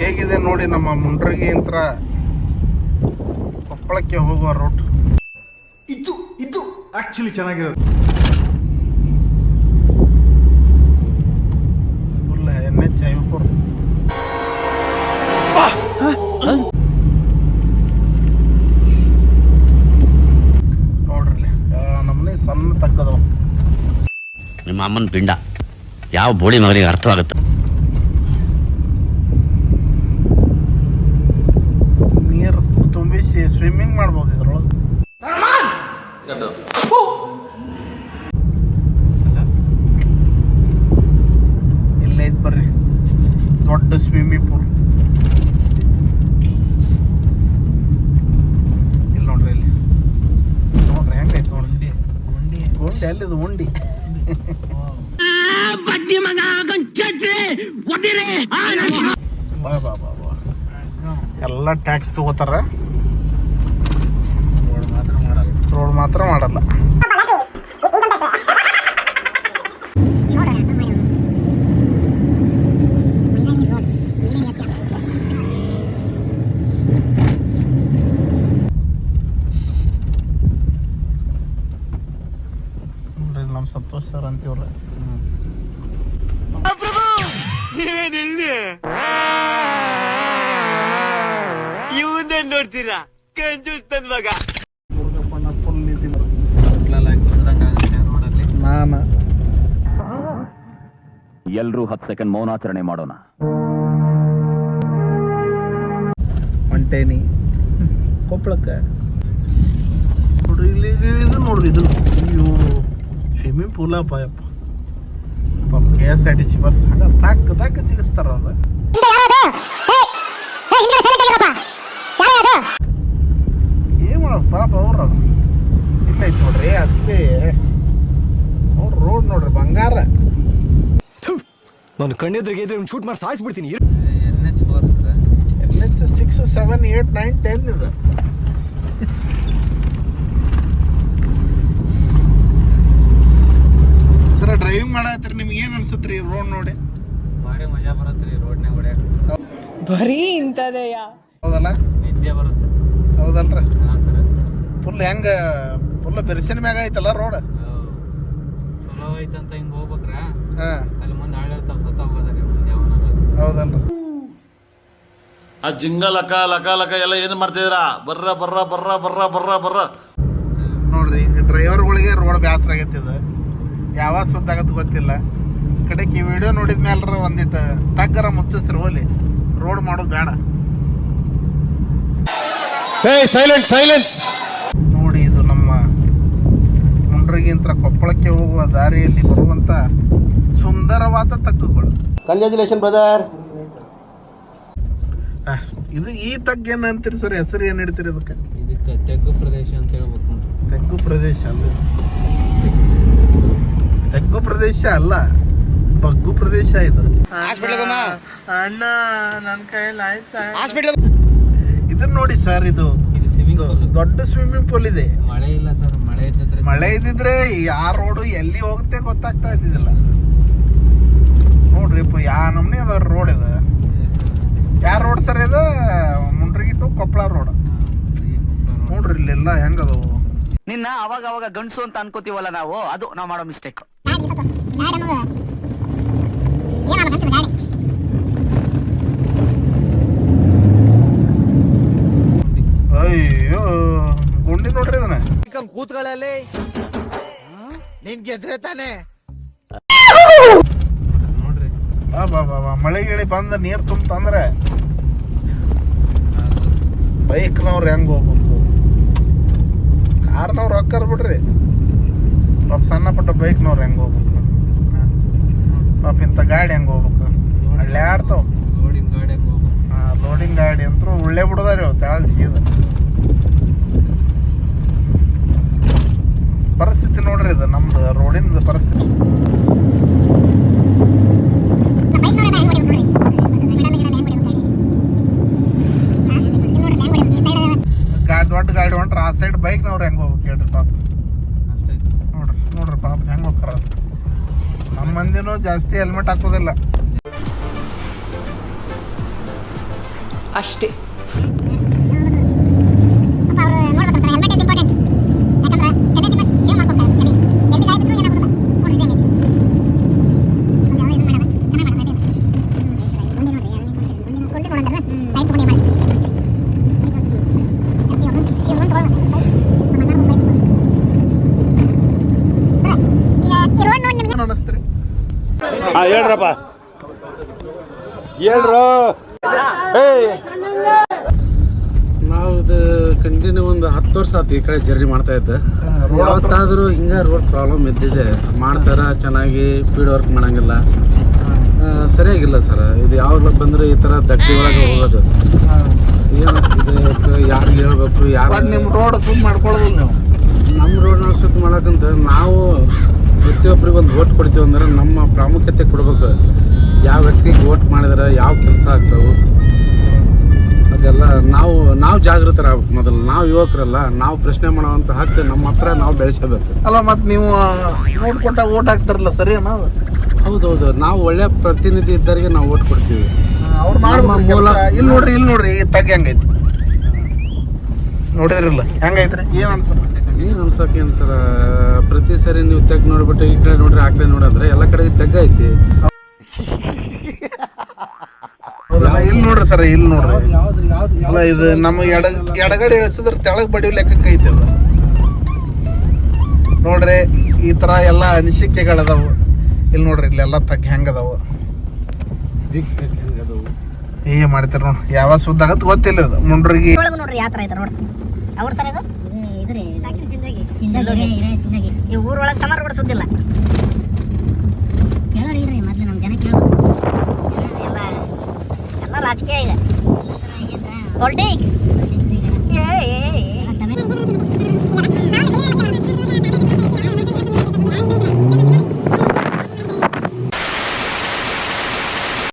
ಹೇಗಿದೆ ನೋಡಿ ನಮ್ಮ ಮುಂಡ್ರಗಿ ಯಂತ್ರ ಕೊಪ್ಪಳಕ್ಕೆ ಹೋಗುವ ರೂಟ್. ಇದು ಆಕ್ಚುಲಿ ಚೆನ್ನಾಗಿರೋದು. Full NH ಹೈವೇಪುರ್. ನೋಡ್ರಿ ನಮ್ಮನೆ ಸಣ್ಣ ತಕ್ಕದವ. ನಿಮ್ಮ ಅಮ್ಮನ ಪಿಂಡ ಯಾವ ಬೋಳಿ ಮಗನಿಗೆ ಅರ್ಥವಾಗುತ್ತೆ? ನೀರು ತುಂಬಿಸಿ ಸ್ವಿಮ್ಮಿಂಗ್ ಮಾಡ್ಬೋದು ಇದ್ರೊಳಗೆ. ಇಲ್ಲೇ ಐತ್ ಬರ್ರಿ ದೊಡ್ಡ ಸ್ವಿಮ್ಮಿಂಗ್ ಪೂಲ್. ಇಲ್ಲಿ ನೋಡ್ರಿ, ಇಲ್ಲಿ ನೋಡ್ರಿ ಹೆಂಗೈತೆ ನೋಡ್ರಿ. ಉಂಡಿ ಅಲ್ಲಿದು ಉಂಡಿ. ಬಾ ಬಾ ಬಾ ಬಾ ಎಲ್ಲ ಟ್ಯಾಕ್ಸ್ ತಗೋತಾರ, ರೋಡ್ ಮಾತ್ರ ಮಾಡಲ್ಲ. ನಮ್ಮ ಸಂತೋಷ್ ಸರ್ ಅಂತೀವ್ರೆ. ಇವನ್ನೇನ್ ನೋಡ್ತೀರಾ ಕಂಜೂಸ್ತನ್ ಮಗ. ದುರ್ಗಪ್ಪಣ್ಣ ಫುಲ್ ನಿಂತಿದ್ರು. ನಾನು ಎಲ್ರೂ 10 ಸೆಕೆಂಡ್ ಮೌನಾಚರಣೆ ಮಾಡೋಣ. ಹೊಂಟೇನಿ ಕೊಪ್ಪಳಕ್ಕೆ. ನೋಡ್ರಿ ಇಲ್ಲಿ ಇದು ನೋಡ್ರಿ, ಇದು ಅಯ್ಯೋ ಸ್ವಿಮ್ಮಿಂಗ್ ಪೂಲ ಪಾಯಪ್ಪ. KSRTC ಬಸ್ ಹಂಗ ತಾಕ ಜಿಗಿಸ್ತಾರ ಅವ್ರ. ಏನ್ ಮಾಡಕ್ ಪಾಪ ಅವ್ರ. ಇಲ್ಲ ಐತ್ ನೋಡ್ರಿ ಅಸಲಿ ನೋಡ್ರಿ ರೋಡ್ ನೋಡ್ರಿ ಬಂಗಾರ. ನಾನು ಕಣ್ಣೆದ್ರಿಗೆ ಇದ್ರೆ ಶೂಟ್ ಮಾಡಿ ಸಾಯಿಸ್ಬಿಡ್ತೀನಿ. NH 6, 7, 8, 9, 10 ಇದು. ಸರ ಡ್ರೈವಿಂಗ್ ಮಾಡತ್ತೀರಿ, ನಿಮ್ಗೆ ಏನ್ ಅನ್ಸತ್ರಿ ರೋಡ್ ನೋಡಿ? ಭಾರಿ ಮಜಾ ಬರತ್ರಿ ರೋಡ್ನಾಗ ಹೊಡ್ಯಾಕ. ಬರೀ ಇಂಥದೆಯ ಹೌದಲ್ಲ, ನಿದ್ದೆ ಬರುತ್ತೆ. ಹೌದಲ್ರಿ. ಹಾ ಸರ್, ಫುಲ್ ಹೆಂಗ ಫುಲ್ ಬೆರ್ಸಿನ ಮ್ಯಾಗ ಐತಲ್ಲ ರೋಡ್. ಚಲೋ ಐತಂತ ಹಿಂಗ ಹೋಗ್ಬೇಕ್ರ ಹಾ ಅಲ್ಲಿ ಮುಂದೆ ಆಳಿರ್ತಾವ ಸತ್ತ ಹೋಗೋದ್ರಿ ಮುಂದೆ ಯಾವನಾರ. ಹೌದಲ್ರಿ. ಆ ಜಿಂಗ ಲಕ ಲಕ ಲಕ ಎಲ್ಲ ಏನು ಮಾಡ್ತಿದ್ದೀರಾ? ಬರ್ರ ಬರ್ರ ಬರ್ರ ಬರ್ರ ಬರ್ರ ಬರ್ರ ನೋಡ್ರಿ ಈಗ ಡ್ರೈವರ್ಗಳಿಗೆ ರೋಡ್ ಬ್ಯಾಸರ ಆಗೈತಿ. ಇದು ಯಾವಾಗ ಸುದ್ದಾಗತ್ ಗೊತ್ತಿಲ್ಲ. ಕಡೆಗೆ ಈ ವಿಡಿಯೋ ನೋಡಿದ ಮೇಲ್ರ ಒಂದಿಟ್ಟು ತಗ್ಗರ ಮುಚ್ಚಿಸ್ರಿ ಹೋಲಿ, ರೋಡ್ ಮಾಡೋದು ಬೇಡ. ಸೈಲೆನ್ಸ್. ನೋಡಿ ಇದು ನಮ್ಮ ಮುಂಡ್ರಗಿಂತ ಕೊಪ್ಪಳಕ್ಕೆ ಹೋಗುವ ದಾರಿಯಲ್ಲಿ ಬರುವಂತ ಸುಂದರವಾದ ತಗ್ಗುಗಳು. Congratulation brother. ಇದು ಈ ತಗ್ಗ ಏನ್ ಅಂತೀರಿ ಸರ್? ಹೆಸರು ಏನ್ ಇಡ್ತೀರಿ ಇದಕ್ಕೆ? ಇದಕ್ಕೆ ತೆಗ್ಗು ಪ್ರದೇಶ ಅಂತ ಹೇಳ್ಬೇಕು ನೋಡ್ರಿ. ತೆಗ್ಗು ಪ್ರದೇಶ ಅಲ್ಲ, ತೆಗ್ಗು ಪ್ರದೇಶ ಅಲ್ಲ, ಬಗ್ಗು ಪ್ರದೇಶ ಇದು. ಅಣ್ಣ ನನ್ನ ಕೈಯಲ್ಲಿ ಆಯ್ತಾ? ಇದನ್ನ ನೋಡಿ ಸರ್, ಇದು ದೊಡ್ಡ ಸ್ವಿಮ್ಮಿಂಗ್ ಪೂಲ್ ಇದೆ. ಮಳೆ ಇಲ್ಲ ಸರ್, ಮಳೆ ಇದ್ದಿದ್ರೆ ಯಾವ ರೋಡು ಎಲ್ಲಿ ಹೋಗುತ್ತೆ ಗೊತ್ತಾಗ್ತಾ ಇದ್ದಿದ್ದಿಲ್ಲ. ನೋಡ್ರಿ ಯಾ ನಮ್ನಿ ಅದ ರೋಡ್ ಇದೆ. ಯಾವ ರೋಡ್ ಸರ್ ಇದು? Mundargi to Koppal road. ನೋಡ್ರಿ ಇಲ್ಲೆಲ್ಲ ಹೆಂಗದವು. ನಿನ್ನ ಅವಾಗ ಗಂಡಸು ಅಂತ ಅನ್ಕೋತೀವಲ್ಲ ನಾವು, ಅದು ನಾವು ಮಾಡೋ ಮಿಸ್ಟೇಕ್. ಅಯ್ಯೋ ಗುಂಡಿ ನೋಡ್ರಿ ಇದನ್ನ. ಕೂತ್ಗಳಲ್ಲಿ ನಿನ್ ಗೆದ್ರೆ ತಾನೆ. ನೋಡ್ರಿ ಬಾ ಮಳೆ ಗಿಳಿ ಬಂದ ನೀರ್ ತುಂಬಂದ್ರೆ ಬೈಕ್ನವ್ರು ಹೆಂಗ್ ಹೋಗ್ಬೇಕು? ಕಾರ್ನವ್ರು ಹೊಕ್ಕರ್ ಬಿಡ್ರಿ, ಪಾಪ ಸಣ್ಣ ಪುಟ್ಟ ಬೈಕ್ನವ್ರು ಹೆಂಗ್ ಹೋಗ್ಬೇಕು? ಪಾಪ ಇಂಥ ಗಾಡಿ ಹೆಂಗ್ ಹೋಗ್ಬೇಕು? ಹಳ್ಳಿ ಆಡ್ತಾವ. ಲೋಡಿಂಗ್ ಗಾಡಿ ಹೋಗ್ಬೇಕು. ಲೋಡಿಂಗ್ ಗಾಡಿ ಅಂತೂ ಒಳ್ಳೆ ಬಿಡೋದಾರಿ ಅವು ತೆಳಗ್ ಸೀದ. ಪರಿಸ್ಥಿತಿ ನೋಡ್ರಿ ಇದು ನಮ್ದು ರೋಡಿನ ಪರಿಸ್ಥಿತಿ. ದೊಡ್ಡ ಗಾಡಿ ಹೊಂಟ್ರ ಆ ಸೈಡ್ ಬೈಕ್ನವ್ರು ಹೆಂಗ್ ಹೋಗ್ಬೇಕು ಹೇಳ್ರಿ ಪಾಪ. ನೋಡ್ರಿ ಪಾಪ ಹೆಂಗ್ ಹೋಗ್ತಾರ. ನಮ್ಮ ಮಂದಿನೂ ಜಾಸ್ತಿ ಹೆಲ್ಮೆಟ್ ಹಾಕೋದಿಲ್ಲ. ಅಷ್ಟೇ. ಅನಿಸ್ತೀರಿ? ಹೇಳ್ರಪ್ಪ ಹೇಳ್ರು. ನಾವು ಇದು ಕಂಟಿನ್ಯೂ ಒಂದು 10 ವರ್ಷ ಆಯ್ತು ಈ ಕಡೆ ಜರ್ನಿ ಮಾಡ್ತಾ ಇದ್ದೆ. ಯಾವತ್ತಾದ್ರೂ ಹಿಂಗೆ ರೋಡ್ ಪ್ರಾಬ್ಲಮ್ ಇದ್ದಿದೆ. ಮಾಡ್ತಾರ ಚೆನ್ನಾಗಿ ಸ್ಪೀಡ್ ವರ್ಕ್ ಮಾಡಂಗಿಲ್ಲ, ಸರಿಯಾಗಿಲ್ಲ ಸರ್. ಇದು ಯಾವಾಗ ಬಂದ್ರೆ ಈ ಥರ ದಟ್ಟಿ ಒಳಗೆ ಹೋಗೋದು ಏನು ಇದು ಯಾರಿಗೆ ಹೇಳ್ಬೇಕು? ಯಾರು ನಿಮ್ಮ ರೋಡ್ ಸುಮ್ ಮಾಡ್ಕೊಳ್ಳೋದಿಲ್ಲ ನೀವು? ನಮ್ಮ ರೋಡ್ನ ಸುತ್ತ ಮಾಡೋಕ್ಕಂತ ನಾವು ಪ್ರತಿಯೊಬ್ಬರಿಗೆ ಒಂದು ಓಟ್ ಕೊಡ್ತೀವಿ ಅಂದ್ರೆ ನಮ್ಮ ಪ್ರಾಮುಖ್ಯತೆ ಕೊಡ್ಬೇಕು. ಯಾವ ವ್ಯಕ್ತಿಗೆ ಓಟ್ ಮಾಡಿದ್ರೆ ಯಾವ ಕೆಲಸ ಆಗ್ತಾವೆ ಅದೆಲ್ಲ ನಾವು ಜಾಗೃತರಾಗಬೇಕು. ಮೊದಲು ನಾವು ಯುವಕರಲ್ಲ, ನಾವು ಪ್ರಶ್ನೆ ಮಾಡೋವಂಥ ಹಕ್ಕು ನಮ್ಮ ಹತ್ರ ನಾವು ಬೆಳೆಸಬೇಕು. ಅಲ್ಲ ಮತ್ತೆ ನೀವು ನೋಡ್ಕೊಟ್ಟ ಓಟ್ ಹಾಕ್ತಾರಲ್ಲ, ಸರಿ ಅಣ್ಣ? ಹೌದೌದು, ನಾವು ಒಳ್ಳೆ ಪ್ರತಿನಿಧಿ ಇದ್ದವರಿಗೆ ನಾವು ಓಟ್ ಕೊಡ್ತೀವಿ. ಅವ್ರು ಇಲ್ಲಿ ನೋಡ್ರಿ ಈ ತಗ್ ಹೆಂಗೈತಿ ನೋಡಿದ್ರಲ್ಲ, ಹೆಂಗೈತ್ರಿ? ಏನ್ ಅನ್ಸಲ್ಲ? ಏನು ಅನ್ಸೋಕೆ ಸರ, ಪ್ರತಿ ಸರಿ ನೀವು ತೆಗ್ ನೋಡ್ಬಿಟ್ಟು ಈ ಕಡೆ ನೋಡ್ರಿ ಆ ಕಡೆ ನೋಡಿದ್ರೆ ಎಲ್ಲ ಕಡೆ ತೆಗ್ ಐತಿ. ಹೌದಲ್ಲ? ಇಲ್ಲಿ ನೋಡ್ರಿ ಸರ್, ಇಲ್ಲಿ ನೋಡ್ರಿ. ಅಲ್ಲ ಇದು ನಮ್ಮ ಎಡಗಡೆ ಇಳಿಸಿದ್ರೆ ತೆಳಗ್ ಬಡಿ ಲೆಕ್ಕಕ್ಕೆ ಐತಿ ಅದು. ನೋಡ್ರಿ ಈ ತರ ಎಲ್ಲ ಅನಿಸಿಕೆಗಳದಾವು. ಇಲ್ಲಿ ನೋಡ್ರಿ ಇಲ್ಲೆಲ್ಲ ತಗ್ ಹೆಂಗದಾವು, ಏನ್ ಮಾಡ್ತಾರ ನೋಡ್ರಿ. ಯಾವ ಸುದ್ದ ಆಗತ್ ಗೊತ್ತಿಲ್ಲ ಇದು ಮುಂಡ್ರಿಗೆ. ನೋಡ್ರಿ ಯಾತ್ರ ಆಯ್ತಾರ ನೋಡ್ರಿ ಅವ್ರ ಸರ್ ಇದು ಈ ಊರೊಳಗೆ ಸಮಾರ ಕೂಡ ಸುದ್ದಿಲ್ಲ. ಕೇಳೋರಿ ಇಲ್ರಿ ಮೊದ್ಲು ನಮ್ಮ ಜನ ಕೇಳೋದು. ಎಲ್ಲ ರಾಜಕೀಯ ಈಗ, ಪಾಲಿಟಿಕ್ಸ್.